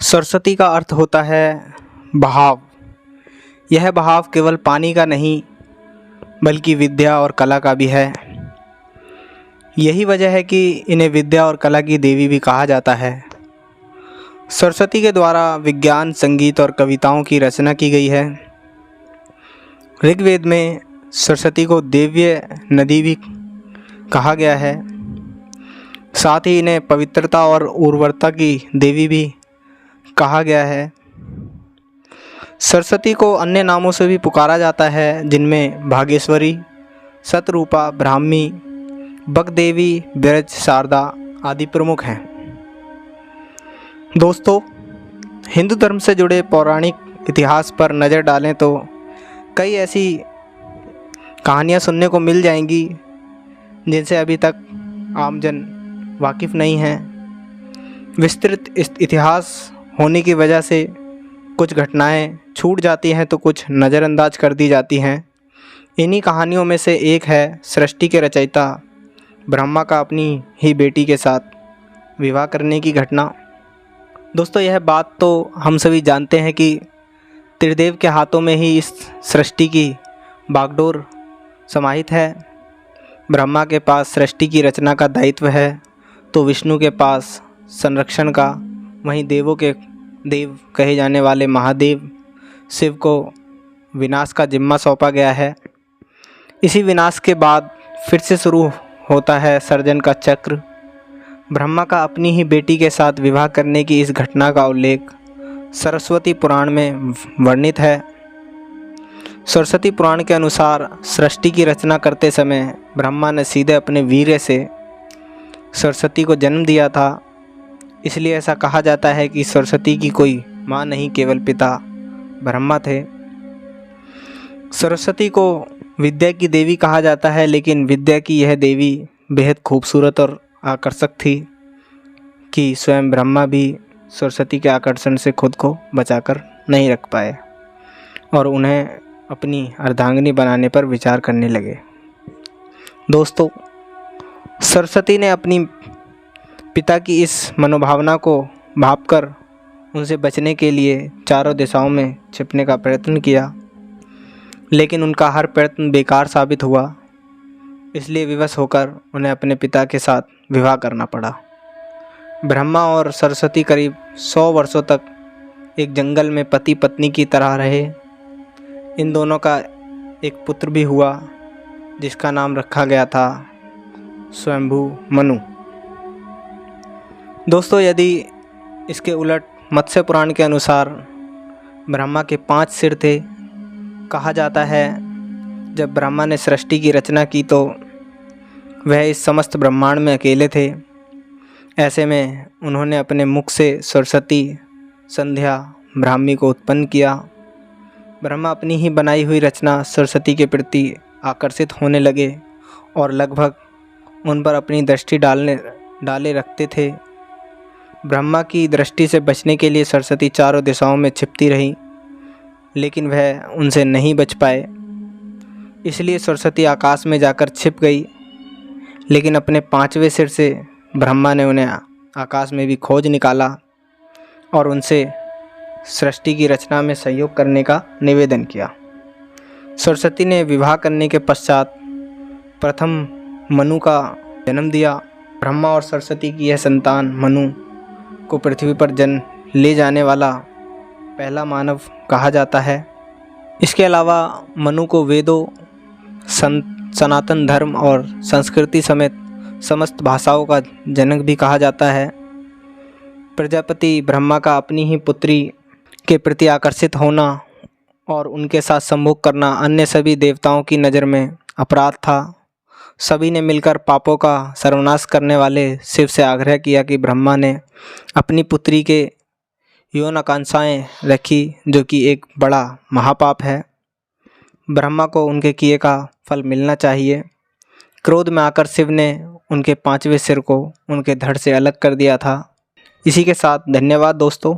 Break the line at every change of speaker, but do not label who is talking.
सरस्वती का अर्थ होता है बहाव। यह बहाव केवल पानी का नहीं बल्कि विद्या और कला का भी है। यही वजह है कि इन्हें विद्या और कला की देवी भी कहा जाता है। सरस्वती के द्वारा विज्ञान, संगीत और कविताओं की रचना की गई है। ऋग्वेद में सरस्वती को दिव्य नदी भी कहा गया है। साथ ही इन्हें पवित्रता और उर्वरता की देवी भी कहा गया है। सरस्वती को अन्य नामों से भी पुकारा जाता है, जिनमें भागेश्वरी, शतरूपा, ब्राह्मी, बगदेवी, ब्रज, शारदा आदि प्रमुख हैं। दोस्तों, हिंदू धर्म से जुड़े पौराणिक इतिहास पर नज़र डालें तो कई ऐसी कहानियाँ सुनने को मिल जाएंगी जिनसे अभी तक आमजन वाकिफ़ नहीं हैं। विस्तृत इतिहास होने की वजह से कुछ घटनाएं छूट जाती हैं तो कुछ नज़रअंदाज कर दी जाती हैं। इन्हीं कहानियों में से एक है सृष्टि के रचयिता ब्रह्मा का अपनी ही बेटी के साथ विवाह करने की घटना। दोस्तों, यह बात तो हम सभी जानते हैं कि त्रिदेव के हाथों में ही इस सृष्टि की बागडोर समाहित है। ब्रह्मा के पास सृष्टि की रचना का दायित्व है तो विष्णु के पास संरक्षण का, वहीं देवों के देव कहे जाने वाले महादेव शिव को विनाश का जिम्मा सौंपा गया है। इसी विनाश के बाद फिर से शुरू होता है सर्जन का चक्र। ब्रह्मा का अपनी ही बेटी के साथ विवाह करने की इस घटना का उल्लेख सरस्वती पुराण में वर्णित है। सरस्वती पुराण के अनुसार सृष्टि की रचना करते समय ब्रह्मा ने सीधे अपने वीर्य से सरस्वती को जन्म दिया था। इसलिए ऐसा कहा जाता है कि सरस्वती की कोई माँ नहीं, केवल पिता ब्रह्मा थे। सरस्वती को विद्या की देवी कहा जाता है, लेकिन विद्या की यह देवी बेहद खूबसूरत और आकर्षक थी कि स्वयं ब्रह्मा भी सरस्वती के आकर्षण से खुद को बचाकर नहीं रख पाए और उन्हें अपनी अर्धांगिनी बनाने पर विचार करने लगे। दोस्तों, सरस्वती ने अपनी पिता की इस मनोभावना को भांपकर उनसे बचने के लिए चारों दिशाओं में छिपने का प्रयत्न किया, लेकिन उनका हर प्रयत्न बेकार साबित हुआ। इसलिए विवश होकर उन्हें अपने पिता के साथ विवाह करना पड़ा। ब्रह्मा और सरस्वती करीब 100 वर्षों तक एक जंगल में पति पत्नी की तरह रहे। इन दोनों का एक पुत्र भी हुआ जिसका नाम रखा गया था स्वयंभू मनु। दोस्तों, यदि इसके उलट मत्स्य पुराण के अनुसार ब्रह्मा के 5 सिर थे। कहा जाता है जब ब्रह्मा ने सृष्टि की रचना की तो वह इस समस्त ब्रह्मांड में अकेले थे। ऐसे में उन्होंने अपने मुख से सरस्वती, संध्या, ब्राह्मी को उत्पन्न किया। ब्रह्मा अपनी ही बनाई हुई रचना सरस्वती के प्रति आकर्षित होने लगे और लगभग उन पर अपनी दृष्टि डाले रखते थे। ब्रह्मा की दृष्टि से बचने के लिए सरस्वती चारों दिशाओं में छिपती रही, लेकिन वह उनसे नहीं बच पाए। इसलिए सरस्वती आकाश में जाकर छिप गई, लेकिन अपने 5वें सिर से ब्रह्मा ने उन्हें आकाश में भी खोज निकाला और उनसे सृष्टि की रचना में सहयोग करने का निवेदन किया। सरस्वती ने विवाह करने के पश्चात प्रथम मनु का जन्म दिया। ब्रह्मा और सरस्वती की यह संतान मनु को पृथ्वी पर जन्म ले जाने वाला पहला मानव कहा जाता है। इसके अलावा मनु को वेदों, सनातन धर्म और संस्कृति समेत समस्त भाषाओं का जनक भी कहा जाता है। प्रजापति ब्रह्मा का अपनी ही पुत्री के प्रति आकर्षित होना और उनके साथ संभोग करना अन्य सभी देवताओं की नज़र में अपराध था। सभी ने मिलकर पापों का सर्वनाश करने वाले शिव से आग्रह किया कि ब्रह्मा ने अपनी पुत्री के यौन आकांक्षाएं रखी, जो कि एक बड़ा महापाप है। ब्रह्मा को उनके किए का फल मिलना चाहिए। क्रोध में आकर शिव ने उनके 5वें सिर को उनके धड़ से अलग कर दिया था। इसी के साथ धन्यवाद दोस्तों।